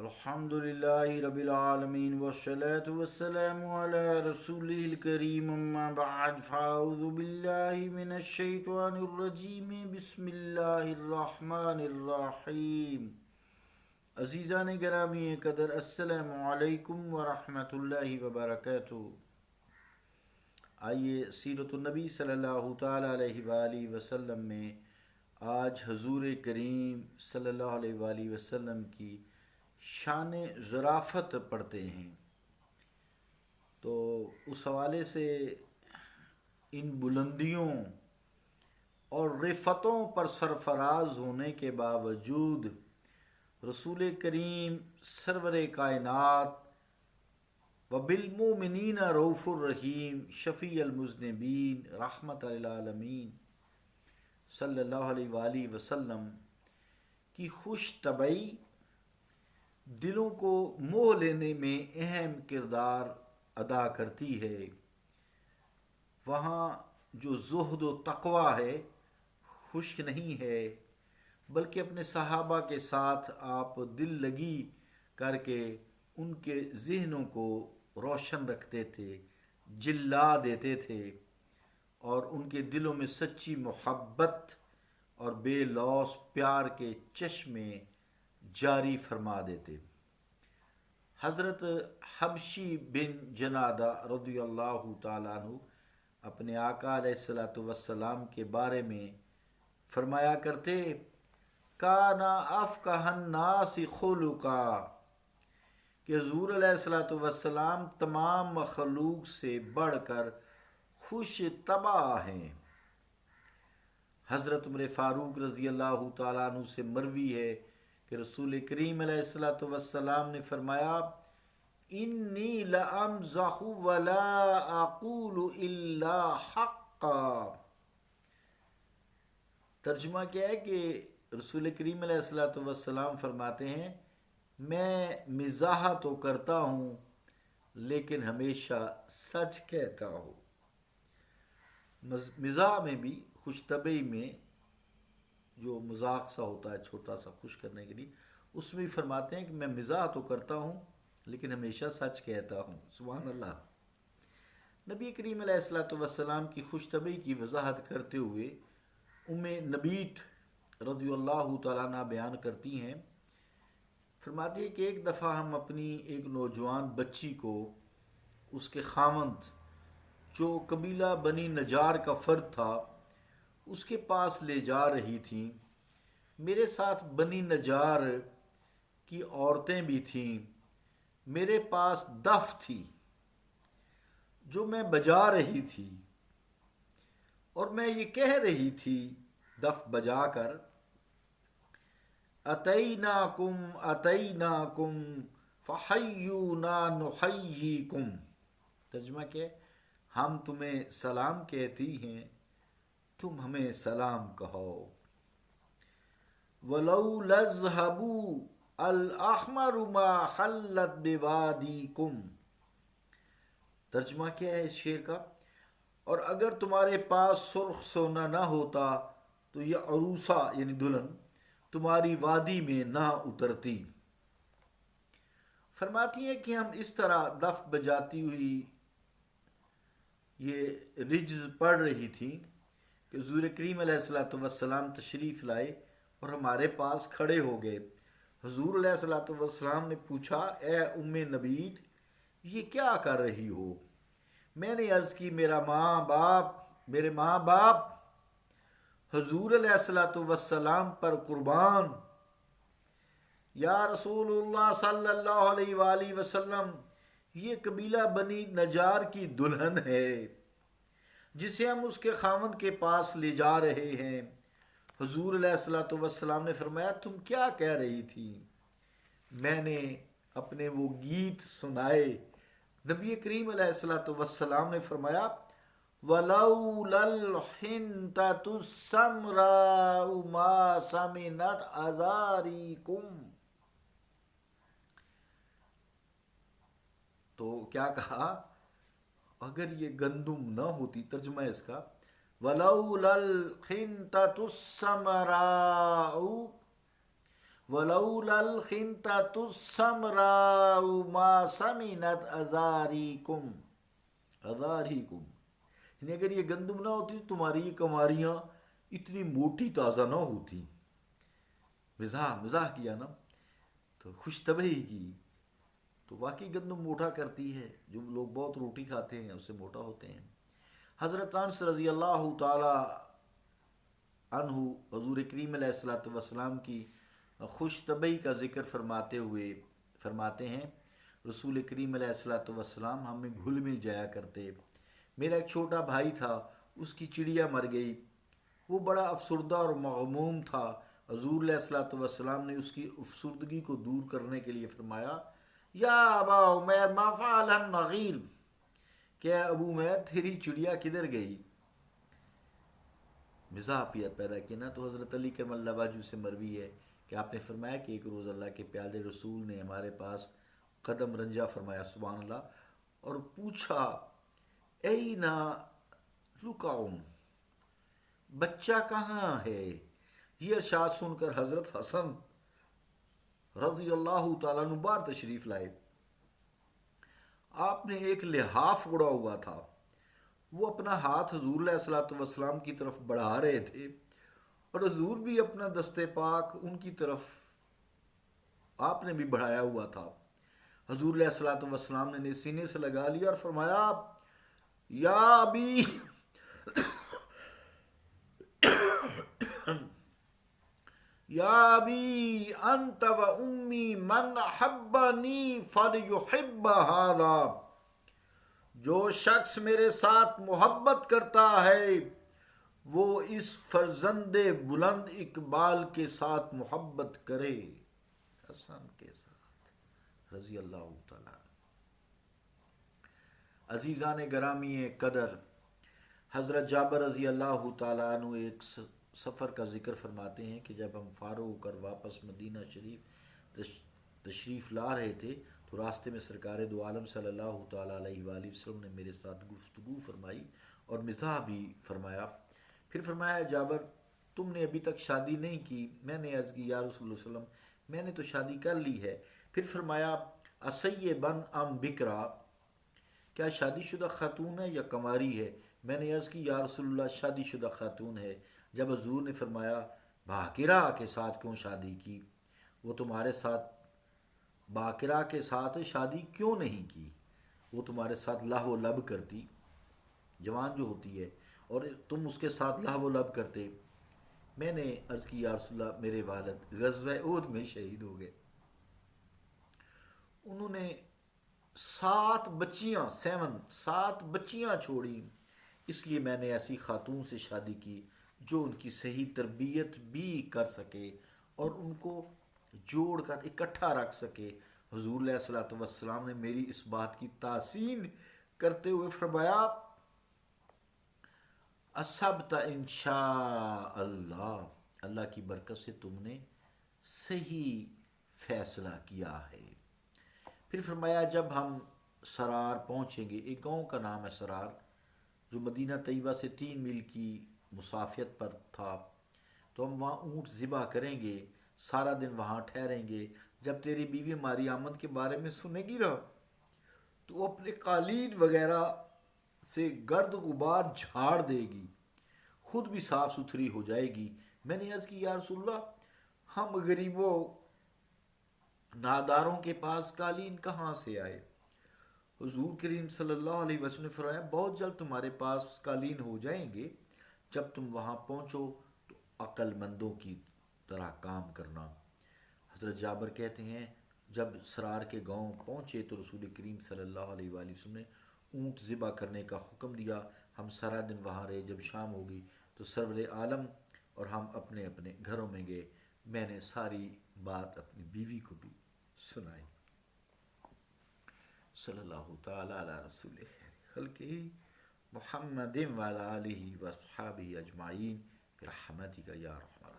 الحمد لله رب العالمين والصلاة والسلام على رسوله الكريم اما بعد فاعوذ بالله من الشيطان الرجيم بسم الله الرحمن الرحیم۔ عزیزان گرامی قدر، السلام علیکم ورحمۃ اللہ وبرکاتہ۔ آئیے سیرت النبی صلی اللہ تعالیٰ علیہ وآلہ وسلم میں آج حضور کریم صلی اللہ علیہ وآلہ وسلم کی شان ظرافت پڑھتے ہیں۔ تو اس حوالے سے ان بلندیوں اور رفتوں پر سرفراز ہونے کے باوجود رسول کریم سرور کائنات و بالمؤمنین رؤوف الرحیم شفیع المذنبین رحمت للعالمین صلی اللہ علیہ وآلہ وسلم کی خوش طبعی دلوں کو موہ لینے میں اہم کردار ادا کرتی ہے۔ وہاں جو زہد و تقوی ہے خشک نہیں ہے، بلکہ اپنے صحابہ کے ساتھ آپ دل لگی کر کے ان کے ذہنوں کو روشن رکھتے تھے، جلا دیتے تھے اور ان کے دلوں میں سچی محبت اور بے لوث پیار کے چشمے جاری فرما دیتے۔ حضرت حبشی بن جنادہ رضی اللہ تعالیٰ عنہ اپنے آقا علیہ السلام کے بارے میں فرمایا کرتے، کانا افقہ الناس خلقا، کہ حضور علیہ السلام تمام مخلوق سے بڑھ کر خوش طبع ہیں۔ حضرت عمر فاروق رضی اللہ تعالیٰ عنہ سے مروی ہے کہ رسول کریم علیہ السلام نے فرمایا، انی لامزح ولا اقول الا حقا۔ ترجمہ کیا ہے کہ رسول کریم علیہ السلام فرماتے ہیں، میں مزاح تو کرتا ہوں لیکن ہمیشہ سچ کہتا ہوں۔ مزاح میں بھی، خوش طبعی میں جو مذاق سا ہوتا ہے چھوٹا سا خوش کرنے کے لیے، اس میں بھی فرماتے ہیں کہ میں مزاح تو کرتا ہوں لیکن ہمیشہ سچ کہتا ہوں۔ سبحان اللہ۔ نبی کریم علیہ السلام کی خوش طبعی کی وضاحت کرتے ہوئے ام نبیت رضی اللہ تعالیٰ عنہ بیان کرتی ہیں، فرماتی ہے کہ ایک دفعہ ہم اپنی ایک نوجوان بچی کو اس کے خاوند جو قبیلہ بنی نجار کا فرد تھا اس کے پاس لے جا رہی تھیں۔ میرے ساتھ بنی نجار کی عورتیں بھی تھیں، میرے پاس دف تھی جو میں بجا رہی تھی اور میں یہ کہہ رہی تھی دف بجا کر، اتیناکم اتیناکم فحیونا نحییکم۔ ترجمہ کیا ہے؟ ہم تمہیں سلام کہتی ہیں، تم ہمیں سلام کہو۔ وَلَوْلَا الذَّهْبُ الْأَحْمَرُ مَا حَلَّتْ بِوَادِيكُمْ۔ ترجمہ کیا ہے اس شعر کا؟ اور اگر تمہارے پاس سرخ سونا نہ ہوتا تو یہ عروسہ یعنی دلہن تمہاری وادی میں نہ اترتی۔ فرماتی ہیں کہ ہم اس طرح دف بجاتی ہوئی یہ رجز پڑھ رہی تھی کہ حضور کریم علیہ السلام تشریف لائے اور ہمارے پاس کھڑے ہو گئے۔ حضور علیہ السلام نے پوچھا، اے ام نبیت یہ کیا کر رہی ہو؟ میں نے عرض کی، میرے ماں باپ حضور علیہ السلام پر قربان، یا رسول اللہ صلی اللہ علیہ وآلہ وسلم یہ قبیلہ بنی نجار کی دلہن ہے جسے ہم اس کے خاوند کے پاس لے جا رہے ہیں۔ حضور علیہ السلام نے فرمایا، تم کیا کہہ رہی تھی؟ میں نے اپنے وہ گیت سنائے۔ نبی کریم علیہ السلام نے فرمایا، وَلَوْلَا الْحِنْطَةُ السَّمْرَاءُ مَا سَمِنَتْ أَزَارِكُمْ۔ تو کیا کہا؟ اگر یہ گندم نہ ہوتی، ترجمہ ہے اس کا، وَلَوْلَا الْحِنْطَةُ السَّمْرَاءُ ولولا الخنطة السمراء ما سمنت أزاريكم أزاريكم، یعنی اگر یہ گندم نہ ہوتی تمہاری یہ کماریاں اتنی موٹی تازہ نہ ہوتی. مزاح کیا نا، تو خوش طبعی کی. تو واقعی گندم موٹا کرتی ہے، جو لوگ بہت روٹی کھاتے ہیں اس سے موٹا ہوتے ہیں. حضرت انس رضی اللہ تعالی عنہ حضور کریم علیہ الصلوۃ والسلام کی خوش طبعی کا ذکر فرماتے ہوئے فرماتے ہیں، رسول کریم علیہ الصلوۃ والسلام ہم میں گھل مل جایا کرتے. میرا ایک چھوٹا بھائی تھا، اس کی چڑیا مر گئی، وہ بڑا افسردہ اور مغموم تھا. حضور علیہ الصلوۃ والسلام نے اس کی افسردگی کو دور کرنے کے لیے فرمایا، یا ابا عمیر ما فعل النغیر، کہ ابو عمیر تیری چڑیا کدھر گئی. مزاحیت پیدا کی نا. تو حضرت علی کرم اللہ وجہ سے مروی ہے کہ آپ نے فرمایا کہ ایک روز اللہ کے پیارے رسول نے ہمارے پاس قدم رنجا فرمایا، سبحان اللہ، اور پوچھا اینا لکاؤن، بچہ کہاں ہے. یہ ارشاد سن کر حضرت حسن رضی اللہ تعالیٰ عنہ بار تشریف لائے. آپ نے ایک لحاف اڑا ہوا تھا، وہ اپنا ہاتھ حضور علیہ الصلوۃ والسلام کی طرف بڑھا رہے تھے، اور حضور بھی اپنا دست پاک ان کی طرف آپ نے بھی بڑھایا ہوا تھا. حضور علیہ الصلوۃ والسلام نے سینے سے لگا لیا اور فرمایا، یا ابی یا ابی انت و امی من احبنی فلیحب ھذا، جو شخص میرے ساتھ محبت کرتا ہے وہ اس فرزند بلند اقبال کے ساتھ محبت کرے. حسن کے ساتھ رضی اللہ تعالیٰ. عزیزان گرامی قدر، حضرت جابر رضی اللہ تعالیٰ عنہ ایک سفر کا ذکر فرماتے ہیں کہ جب ہم فارغ ہو کر واپس مدینہ شریف تشریف لا رہے تھے تو راستے میں سرکار دو عالم صلی اللہ تعالیٰ علیہ وآلہ وسلم نے میرے ساتھ گفتگو فرمائی اور مزاح بھی فرمایا. پھر فرمایا، جابر تم نے ابھی تک شادی نہیں کی. میں نے عرض کی، یا رسول اللہ صلی اللہ علیہ وسلم میں نے تو شادی کر لی ہے. پھر فرمایا، اسیبن ام بکرا، کیا شادی شدہ خاتون ہے یا کنواری ہے؟ میں نے عرض کی، یا رسول اللہ شادی شدہ خاتون ہے. جب حضور نے فرمایا، باقرہ کے ساتھ کیوں شادی کی؟ وہ تمہارے ساتھ باقرہ کے ساتھ شادی کیوں نہیں کی؟ وہ تمہارے ساتھ لہو و لب کرتی، جوان جو ہوتی ہے، اور تم اس کے ساتھ لہو و لب کرتے. میں نے عرض کی، یا رسول اللہ میرے والد غزوہ احد میں شہید ہو گئے. انہوں نے 7 بچیاں چھوڑی، اس لیے میں نے ایسی خاتون سے شادی کی جو ان کی صحیح تربیت بھی کر سکے اور ان کو جوڑ کر اکٹھا رکھ سکے. حضور علیہ الصلوۃ والسلام نے میری اس بات کی تحسین کرتے ہوئے فرمایا، اصبت انشاء اللہ، اللہ کی برکت سے تم نے صحیح فیصلہ کیا ہے. پھر فرمایا، جب ہم سرار پہنچیں گے، ایک گاؤں کا نام ہے سرار جو مدینہ طیبہ سے 3 میل کی مسافت پر تھا، تو ہم وہاں اونٹ ذبح کریں گے، سارا دن وہاں ٹھہریں گے. جب تیری بیوی ماری آمد کے بارے میں سنے گی نا تو اپنے قالین وغیرہ سے گرد غبار جھاڑ دے گی، خود بھی صاف ستھری ہو جائے گی. میں نے عرض کی، یا رسول اللہ ہم غریبوں ناداروں کے پاس قالین کہاں سے آئے؟ حضور کریم صلی اللہ علیہ وسلم نے فرمایا، بہت جلد تمہارے پاس قالین ہو جائیں گے. جب تم وہاں پہنچو تو عقل مندوں کی طرح کام کرنا. حضرت جابر کہتے ہیں، جب سرار کے گاؤں پہنچے تو رسول کریم صلی اللہ علیہ وآلہ وسلم نے اونٹ ذبح کرنے کا حکم دیا. ہم سارا دن وہاں رہے. جب شام ہوگی تو سرور عالم اور ہم اپنے اپنے گھروں میں گئے. میں نے ساری بات اپنی بیوی کو بھی سنائی. صلی اللہ تعالی علی رسول خلقہ محمد وعلی آلہ واصحابہ اجمعین برحمتک یا رحمن.